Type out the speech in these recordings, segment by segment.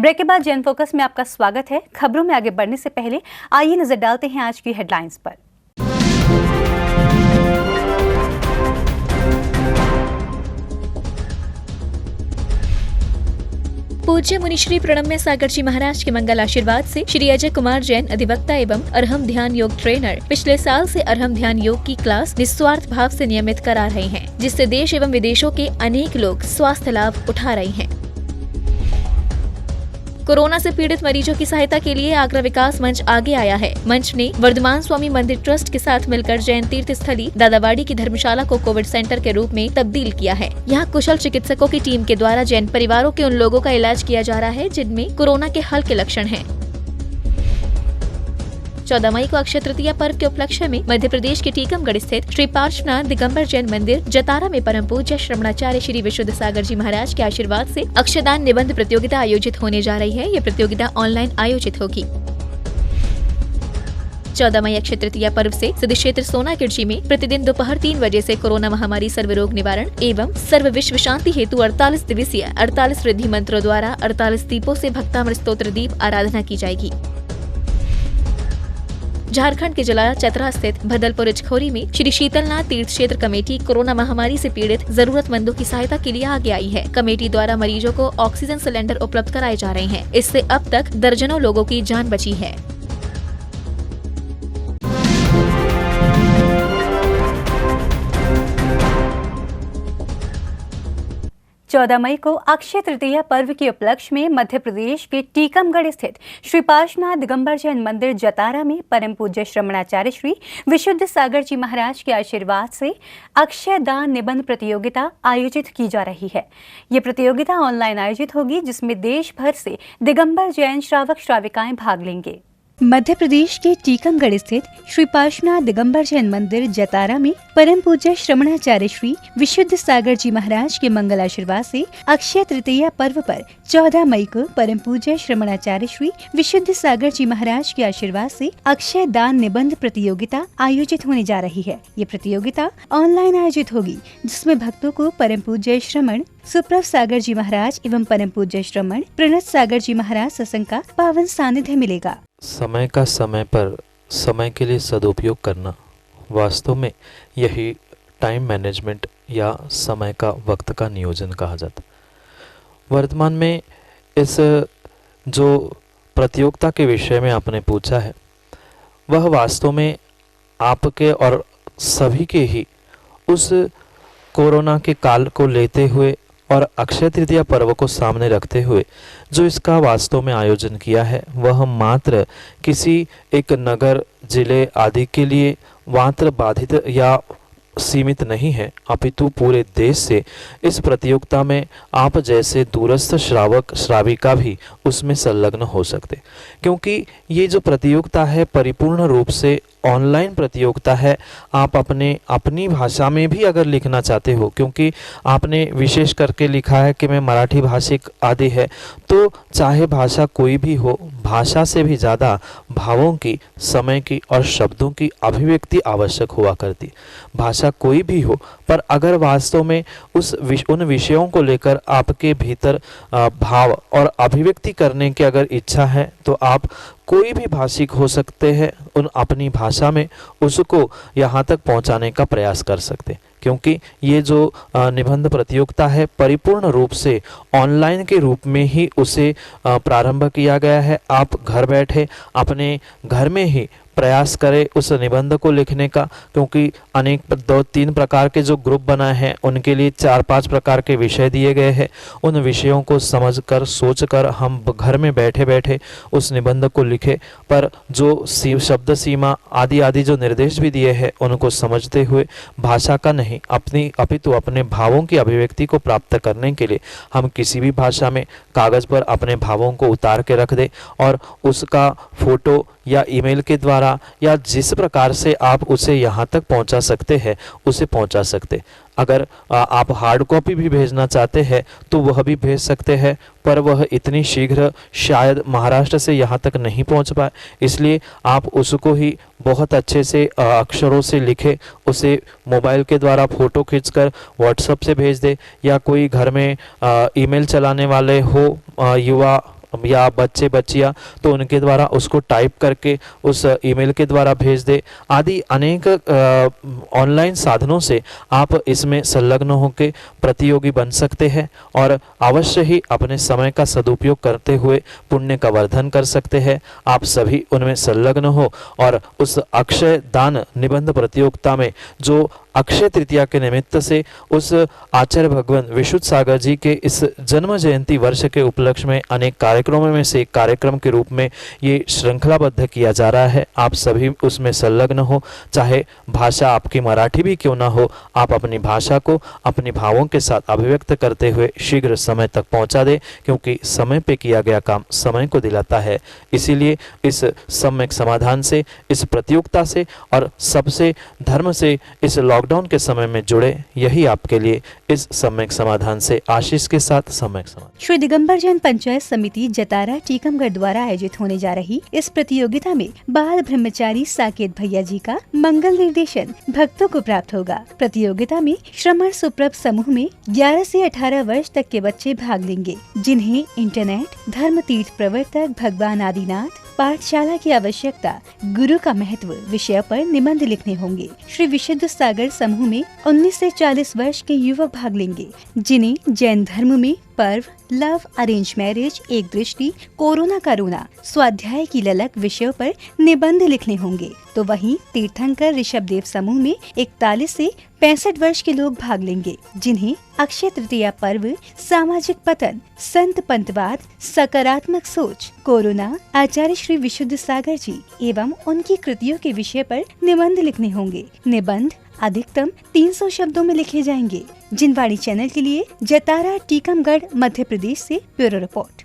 Break के बाद Jain focus में आपका स्वागत है। खबरों में आगे बढ़ने से पहले आइए नजर डालते हैं आज की हेडलाइंस पर। पूज्य मुनिश्री प्रणम्य सागर जी महाराज के मंगल आशीर्वाद से श्री अजय कुमार जैन अधिवक्ता एवं अर्हम ध्यान योग ट्रेनर पिछले साल से अर्हम ध्यान योग की क्लास निस्वार्थ भाव से नियमित करा रहे हैं, जिससे देश एवं विदेशों के अनेक लोग स्वास्थ्य लाभ उठा रहे हैं। कोरोना से पीड़ित मरीजों की सहायता के लिए आगरा विकास मंच आगे आया है। मंच ने वर्धमान स्वामी मंदिर ट्रस्ट के साथ मिलकर जैन तीर्थ स्थली दादावाड़ी की धर्मशाला को कोविड सेंटर के रूप में तब्दील किया है। यहाँ कुशल चिकित्सकों की टीम के द्वारा जैन परिवारों के उन लोगों का इलाज किया जा रहा है जिनमें कोरोना के हल्के लक्षण हैं। 14 मई को अक्षय तृतीया पर्व के उपलक्ष्य में मध्य प्रदेश के टीकमगढ़ स्थित श्री पार्श्वनाथ दिगंबर जैन मंदिर जतारा में परम पूज्य श्रमणाचार्य श्री विशुद्ध सागर जी महाराज के आशीर्वाद से अक्षयदान निबंध प्रतियोगिता आयोजित होने जा रही है। ये प्रतियोगिता ऑनलाइन आयोजित होगी। 14 मई अक्षय तृतीया पर्व से सिद्ध क्षेत्र सोना किरची में प्रतिदिन दोपहर 3 बजे से कोरोना महामारी सर्व रोग निवारण एवं सर्व विश्व शांति हेतु 48 दिवसीय 48 रिद्धि मंत्रों द्वारा 48 दीपों से भक्तामृत स्तोत्र दीप आराधना की जाएगी। झारखंड के जिला चतरा स्थित भदलपुर इचखोरी में श्री शीतलनाथ तीर्थ क्षेत्र कमेटी कोरोना महामारी से पीड़ित जरूरतमंदों की सहायता के लिए आगे आई है। कमेटी द्वारा मरीजों को ऑक्सीजन सिलेंडर उपलब्ध कराए जा रहे हैं। इससे अब तक दर्जनों लोगों की जान बची है। 14 मई को अक्षय तृतीया पर्व के उपलक्ष्य में मध्य प्रदेश के टीकमगढ़ स्थित श्री पार्श्वनाथ दिगंबर जैन मंदिर जतारा में परम पूज्य श्रमणाचार्य श्री विशुद्ध सागर जी महाराज के आशीर्वाद से अक्षय दान निबंध प्रतियोगिता आयोजित की जा रही है। ये प्रतियोगिता ऑनलाइन आयोजित होगी, जिसमें देश भर से दिगंबर जैन श्रावक श्राविकाएं भाग लेंगे। मध्य प्रदेश के टीकमगढ़ स्थित श्री पार्श्वनाथ दिगंबर जैन मंदिर जतारा में परम पूज्य श्रमणाचार्य श्री विशुद्ध सागर जी महाराज के मंगल आशीर्वाद से अक्षय तृतीया पर्व पर 14 मई को परम पूज्य श्रमणाचार्य श्री विशुद्ध सागर जी महाराज के आशीर्वाद से अक्षय दान निबंध प्रतियोगिता आयोजित होने जा रही है। ये प्रतियोगिता ऑनलाइन आयोजित होगी, जिसमें भक्तों को परम पूज्य श्रमण सुप्रभ सागर जी महाराज एवं परम पूज्य श्रमण प्रणत सागर जी महाराज सत्संग का पावन सानिध्य मिलेगा। समय का समय पर समय के लिए सदुपयोग करना, वास्तव में यही टाइम मैनेजमेंट या समय का वक्त का नियोजन कहा जाता। वर्तमान में इस जो प्रतियोगिता के विषय में आपने पूछा है, वह वास्तव में आपके और सभी के ही उस कोरोना के काल को लेते हुए और अक्षय तृतीया पर्व को सामने रखते हुए जो इसका वास्तव में आयोजन किया है, वह मात्र किसी एक नगर जिले आदि के लिए मात्र बाधित या सीमित नहीं है, अपितु पूरे देश से इस प्रतियोगिता में आप जैसे दूरस्थ श्रावक श्राविका भी उसमें संलग्न हो सकते, क्योंकि ये जो प्रतियोगिता है परिपूर्ण रूप से ऑनलाइन प्रतियोगिता है। आप अपनी भाषा में भी अगर लिखना चाहते हो, क्योंकि आपने विशेष करके लिखा है कि मैं मराठी भाषिक आदि है, तो चाहे भाषा कोई भी हो, भाषा से भी ज़्यादा भावों की, समय की और शब्दों की अभिव्यक्ति आवश्यक हुआ करती। भाषा कोई भी हो, पर अगर वास्तव में उन विषयों को लेकर आपके भीतर भाव और अभिव्यक्ति करने की अगर इच्छा है, तो आप कोई भी भाषिक हो सकते हैं, उन अपनी भाषा में उसको यहाँ तक पहुँचाने का प्रयास कर सकते, क्योंकि ये जो निबंध प्रतियोगिता है परिपूर्ण रूप से ऑनलाइन के रूप में ही उसे प्रारंभ किया गया है। आप घर बैठे अपने घर में ही प्रयास करें उस निबंध को लिखने का, क्योंकि अनेक 2-3 प्रकार के जो ग्रुप बनाए हैं उनके लिए 4-5 प्रकार के विषय दिए गए हैं। उन विषयों को समझकर सोचकर हम घर में बैठे बैठे उस निबंध को लिखें, पर जो शब्द सीमा आदि जो निर्देश भी दिए हैं उनको समझते हुए भाषा का नहीं अपितु अपने भावों की अभिव्यक्ति को प्राप्त करने के लिए हम किसी भी भाषा में कागज़ पर अपने भावों को उतार के रख दें और उसका फोटो या ईमेल के द्वारा या जिस प्रकार से आप उसे यहाँ तक पहुँचा सकते हैं उसे पहुँचा सकते। अगर आप हार्ड कॉपी भी भेजना चाहते हैं तो वह भी भेज सकते हैं, पर वह इतनी शीघ्र शायद महाराष्ट्र से यहाँ तक नहीं पहुँच पाए, इसलिए आप उसको ही बहुत अच्छे से अक्षरों से लिखे, उसे मोबाइल के द्वारा फ़ोटो खींचकर व्हाट्सएप से भेज दे, या कोई घर में ईमेल चलाने वाले हो युवा या बच्चे बच्चियाँ तो उनके द्वारा उसको टाइप करके उस ईमेल के द्वारा भेज दे आदि अनेक ऑनलाइन साधनों से आप इसमें संलग्न होकर प्रतियोगी बन सकते हैं और अवश्य ही अपने समय का सदुपयोग करते हुए पुण्य का वर्धन कर सकते हैं। आप सभी उनमें संलग्न हो और उस अक्षय दान निबंध प्रतियोगिता में जो अक्षय तृतीया के निमित्त से उस आचार्य भगवान विशुद्ध सागर जी के इस जन्म जयंती वर्ष के उपलक्ष्य में अनेक कार्यक्रमों में से एक कार्यक्रम के रूप में ये श्रृंखलाबद्ध किया जा रहा है। आप सभी उसमें संलग्न हो, चाहे भाषा आपकी मराठी भी क्यों ना हो, आप अपनी भाषा को अपने भावों के साथ अभिव्यक्त करते हुए शीघ्र समय तक पहुंचा दे, क्योंकि समय पे किया गया काम समय को दिलाता है। इसीलिए इस सम्यक समाधान से, इस प्रतियोगिता से और सबसे धर्म से इस लॉकडाउन के समय में जुड़े, यही आपके लिए इस सम्यक समाधान से आशीष के साथ सम्यक समाधान। श्री दिगंबर जैन पंचायत समिति जतारा टीकमगढ़ द्वारा आयोजित होने जा रही इस प्रतियोगिता में बाल ब्रह्मचारी साकेत भैया जी का मंगल निर्देशन भक्तों को प्राप्त होगा। प्रतियोगिता में श्रमण सुप्रभ समूह में 11 से 18 वर्ष तक के बच्चे भाग लेंगे, जिन्हें इंटरनेट, धर्म तीर्थ प्रवर्तक भगवान आदिनाथ, पाठशाला की आवश्यकता, गुरु का महत्व विषय पर निबंध लिखने होंगे। श्री विशुद्ध सागर समूह में 19 से 40 वर्ष के युवक भाग लेंगे, जिन्हें जैन धर्म में पर्व, लव, अरेंज मैरिज, एक दृष्टि, कोरोना का रोना, स्वाध्याय की ललक विषयों पर निबंध लिखने होंगे। तो वहीं तीर्थंकर ऋषभ देव समूह में 41 से 65 वर्ष के लोग भाग लेंगे, जिन्हें अक्षय तृतीया पर्व, सामाजिक पतन, संत पंतवाद, सकारात्मक सोच, कोरोना, आचार्य श्री विशुद्ध सागर जी एवं उनकी कृतियों के विषय पर निबंध लिखने होंगे। निबंध अधिकतम 300 शब्दों में लिखे जाएंगे। जिनवाणी चैनल के लिए जतारा टीकमगढ़ मध्य प्रदेश से ब्यूरो रिपोर्ट।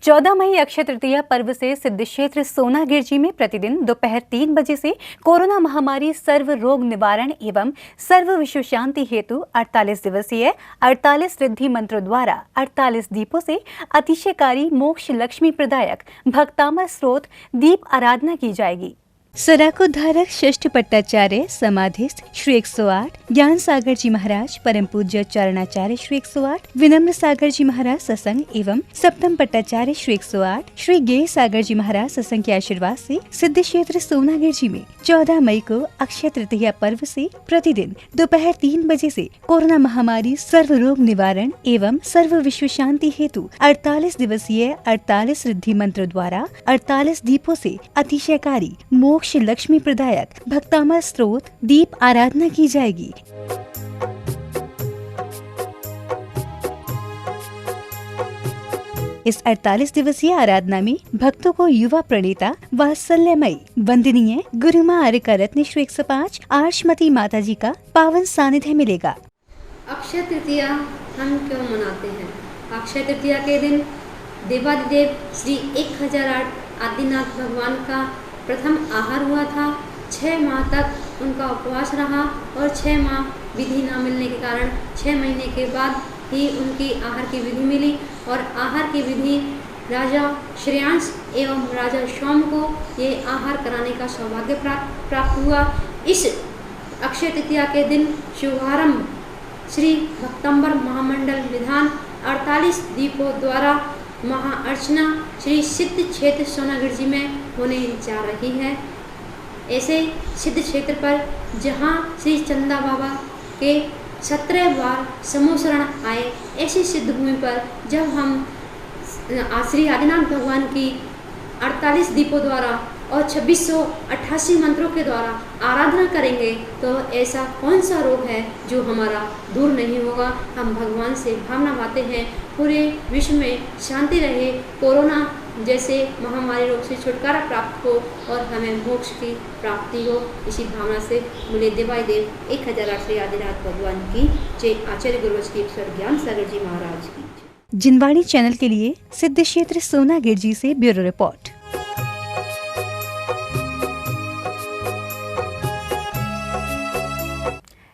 14 मई अक्षय तृतीया पर्व से सिद्ध क्षेत्र सोनागिरजी में प्रतिदिन दोपहर 3 बजे से कोरोना महामारी सर्व रोग निवारण एवं सर्व विश्व शांति हेतु 48 दिवसीय 48 रिद्धि मंत्रों द्वारा 48 दीपों से अतिशयकारी मोक्ष लक्ष्मी प्रदायक भक्तामर स्रोत दीप आराधना की जाएगी। सराकोद्धारक षष्ठ पट्टाचार्य समाधिस्थ श्री 108 ज्ञान सागर जी महाराज, परम पूज्य चरणाचार्य श्री 108 विनम्र सागर जी महाराज सत्संग एवं सप्तम पट्टाचार्य श्री 108 श्री गे सागर जी महाराज सत्संग के आशीर्वाद से सिद्ध क्षेत्र सोनागिरजी में 14 मई को अक्षय तृतीया पर्व से प्रतिदिन दोपहर 3 बजे से कोरोना महामारी सर्व रोग निवारण एवं सर्व विश्व शांति हेतु 48 दिवसीय 48 रिद्धि मंत्र द्वारा 48 दीपों से अतिशयकारी मोक्ष लक्ष्मी प्रदायक भक्तामर स्रोत दीप आराधना की जाएगी। इस 48 दिवसीय आराधना में भक्तों को युवा प्रणेता वात्सल्यमयी वंदनीय गुरु मां आर्य रत्न श्री 105 आर्षमती माता जी का पावन सानिध्य मिलेगा। अक्षय तृतीया हम क्यों मनाते हैं? अक्षय तृतीया के दिन देवादिदेव श्री 1008 आदिनाथ भगवान का प्रथम आहार हुआ था। 6 माह तक उनका उपवास रहा और 6 माह विधि न मिलने के कारण 6 महीने के बाद ही उनकी आहार की विधि मिली और आहार की विधि राजा श्रेयांश एवं राजा सोम को ये आहार कराने का सौभाग्य प्राप्त हुआ। इस अक्षय तृतीया के दिन शुभारंभ श्री भक्तंबर महामंडल विधान 48 दीपों द्वारा महाअर्चना श्री सिद्ध क्षेत्र सोनागिरजी में होने जा रही है। ऐसे सिद्ध क्षेत्र पर जहां श्री चंदा बाबा के 17 बार समूह आए, ऐसी सिद्ध भूमि पर जब हम श्री आदिनाथ भगवान की 48 दीपों द्वारा और 2688 मंत्रों के द्वारा आराधना करेंगे तो ऐसा कौन सा रोग है जो हमारा दूर नहीं होगा। हम भगवान से भावना पाते हैं पूरे विश्व में शांति रहे, कोरोना जैसे महामारी रोग से छुटकारा प्राप्त हो और हमें मोक्ष की प्राप्ति हो। इसी भावना से बोले देवादिदेव 1008 आदिनाथ भगवान की जय। आचार्य गुरुवंश की ज्ञान सागर जी महाराज की। जिनवाणी चैनल के लिए सिद्ध क्षेत्र सोनागिरजी से ब्यूरो रिपोर्ट।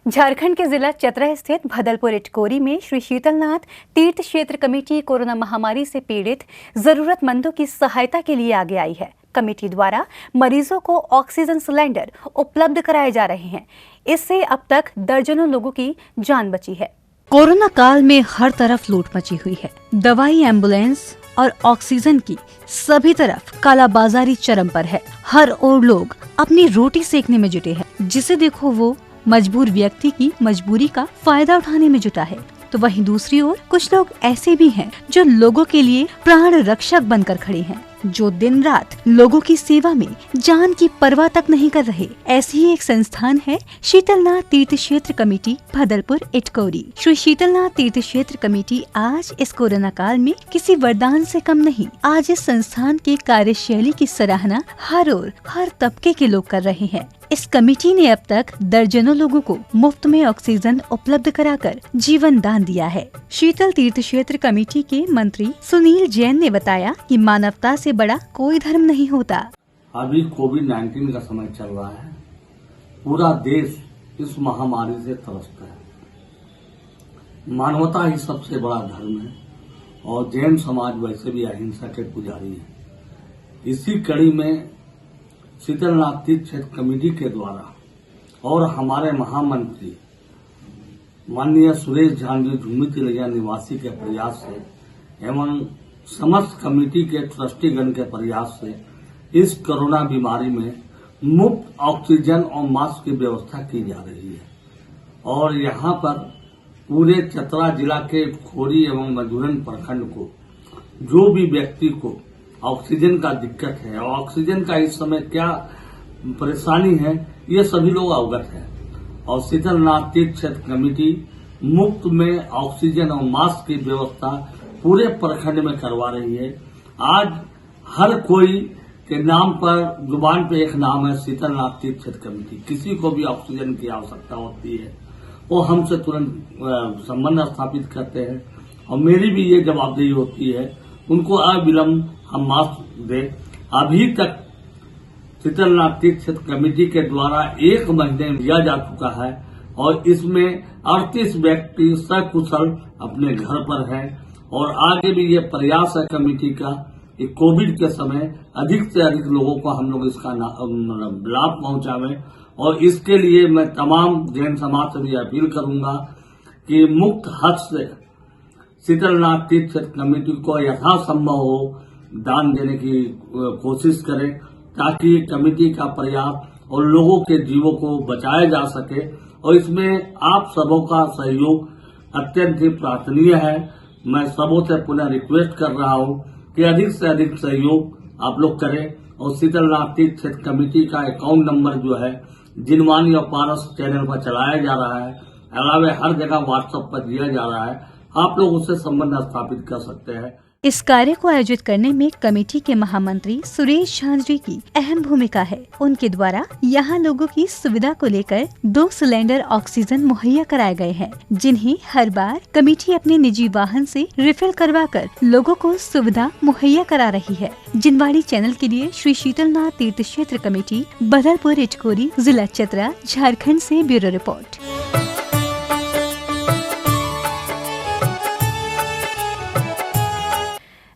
झारखंड के जिला चतरा स्थित भदलपुर इटकोरी में श्री शीतलनाथ तीर्थ क्षेत्र कमेटी कोरोना महामारी से पीड़ित जरूरतमंदों की सहायता के लिए आगे आई है। कमेटी द्वारा मरीजों को ऑक्सीजन सिलेंडर उपलब्ध कराए जा रहे हैं। इससे अब तक दर्जनों लोगों की जान बची है। कोरोना काल में हर तरफ लूट मची हुई है। दवाई, एम्बुलेंस और ऑक्सीजन की सभी तरफ कालाबाजारी चरम पर है। हर ओर लोग अपनी रोटी सेकने में जुटे हैं। जिसे देखो वो मजबूर व्यक्ति की मजबूरी का फायदा उठाने में जुटा है, तो वहीं दूसरी ओर कुछ लोग ऐसे भी हैं जो लोगों के लिए प्राण रक्षक बनकर खड़े हैं, जो दिन रात लोगों की सेवा में जान की परवाह तक नहीं कर रहे। ऐसी ही एक संस्थान है शीतलनाथ तीर्थ क्षेत्र कमेटी भदलपुर इटकोरी। श्री शीतलनाथ तीर्थ क्षेत्र कमेटी आज इस कोरोना काल में किसी वरदान से कम नहीं। आज इस संस्थान के कार्यशैली की सराहना हर ओर हर तबके के लोग कर रहे हैं। इस कमेटी ने अब तक दर्जनों लोगों को मुफ्त में ऑक्सीजन उपलब्ध कराकर जीवन दान दिया है। शीतल तीर्थ क्षेत्र कमेटी के मंत्री सुनील जैन ने बताया कि मानवता से बड़ा कोई धर्म नहीं होता। अभी कोविड-19 का समय चल रहा है। पूरा देश इस महामारी से त्रस्त है। मानवता ही सबसे बड़ा धर्म है और जैन समाज वैसे भी अहिंसा के पुजारी है। इसी कड़ी में शीतलनाथ तीर्थ क्षेत्र कमेटी के द्वारा और हमारे महामंत्री माननीय सुरेश झांझी झूमी तिलैया निवासी के प्रयास से एवं समस्त कमेटी के ट्रस्टीगण के प्रयास से इस कोरोना बीमारी में मुफ्त ऑक्सीजन और मास्क की व्यवस्था की जा रही है। और यहाँ पर पूरे चतरा जिला के खोरी एवं मधुरन प्रखंड को जो भी व्यक्ति को ऑक्सीजन का दिक्कत है और ऑक्सीजन का इस समय क्या परेशानी है, ये सभी लोग अवगत हैं। और शीतलनाथ तीर्थ क्षेत्र कमेटी मुफ्त में ऑक्सीजन और मास्क की व्यवस्था पूरे प्रखंड में करवा रही है। आज हर कोई के नाम पर जुबान पे एक नाम है शीतलनाथ तीर्थ क्षेत्र कमेटी। किसी को भी ऑक्सीजन की आवश्यकता होती है वो हमसे तुरंत संबंध स्थापित करते हैं और मेरी भी ये जवाबदेही होती है उनको अविलंब हम मास्क दें। अभी तक शीतलनाथ तीर्थ क्षेत्र कमेटी के द्वारा 1 महीने में दिया जा चुका है और इसमें 38 व्यक्ति सकुशल अपने घर पर हैं। और आगे भी ये प्रयास है कमेटी का कि कोविड के समय अधिक से अधिक लोगों को हम लोग इसका लाभ पहुंचावें। और इसके लिए मैं तमाम जैन समाज से भी अपील करूंगा कि मुक्त हक से शीतलनाथ तीर्थ क्षेत्र कमेटी को यथासंभव हो दान देने की कोशिश करें ताकि कमेटी का प्रयास और लोगों के जीवों को बचाया जा सके। और इसमें आप सबों का सहयोग अत्यंत ही प्रार्थनीय है। मैं सबों से पुनः रिक्वेस्ट कर रहा हूं कि अधिक से अधिक सहयोग आप लोग करें। और शीतलनाथ तीर्थ क्षेत्र कमेटी का अकाउंट नंबर जो है जिनवानी और पारस चैनल पर चलाया जा रहा है, अलावे हर जगह व्हाट्सएप पर दिया जा रहा है, आप लोग उससे संबंध स्थापित कर सकते हैं। इस कार्य को आयोजित करने में कमेटी के महामंत्री सुरेश झांझी की अहम भूमिका है। उनके द्वारा यहाँ लोगों की सुविधा को लेकर 2 सिलेंडर ऑक्सीजन मुहैया कराए गए हैं, जिन्हें हर बार कमेटी अपने निजी वाहन से रिफिल करवाकर लोगों को सुविधा मुहैया करा रही है। जिनवाड़ी चैनल के लिए श्री शीतलनाथ तीर्थ क्षेत्र कमेटी बदलपुर इटकोरी, जिला चतरा, झारखंड से ब्यूरो रिपोर्ट।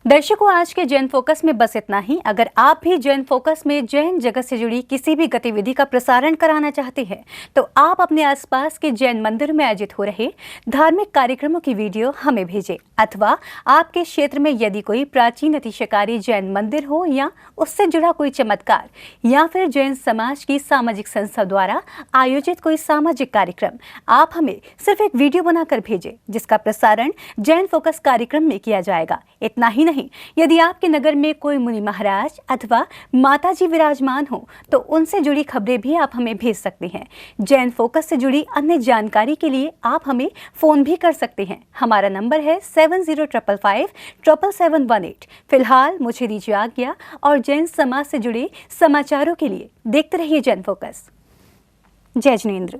दर्शकों, आज के जैन फोकस में बस इतना ही। अगर आप भी जैन फोकस में जैन जगत से जुड़ी किसी भी गतिविधि का प्रसारण कराना चाहते हैं तो आप अपने आसपास के जैन मंदिर में आयोजित हो रहे धार्मिक कार्यक्रमों की वीडियो हमें भेजें, अथवा आपके क्षेत्र में यदि कोई प्राचीन अतिशयकारी जैन मंदिर हो या उससे जुड़ा कोई चमत्कार या फिर जैन समाज की सामाजिक संस्था द्वारा आयोजित कोई सामाजिक कार्यक्रम, आप हमें सिर्फ एक वीडियो बनाकर भेजें जिसका प्रसारण जैन फोकस कार्यक्रम में किया जाएगा। इतना ही नहीं, यदि आपके नगर में कोई मुनि महाराज अथवा माताजी विराजमान हो तो उनसे जुड़ी खबरें भी आप हमें भेज सकते हैं। जैन फोकस से जुड़ी अन्य जानकारी के लिए आप हमें फोन भी कर सकते हैं। हमारा नंबर है 7055577718। फिलहाल मुझे दीजिए आज्ञा और जैन समाज से जुड़े समाचारों के लिए देखते रहिए जैन फोकस। जय जिनेंद्र।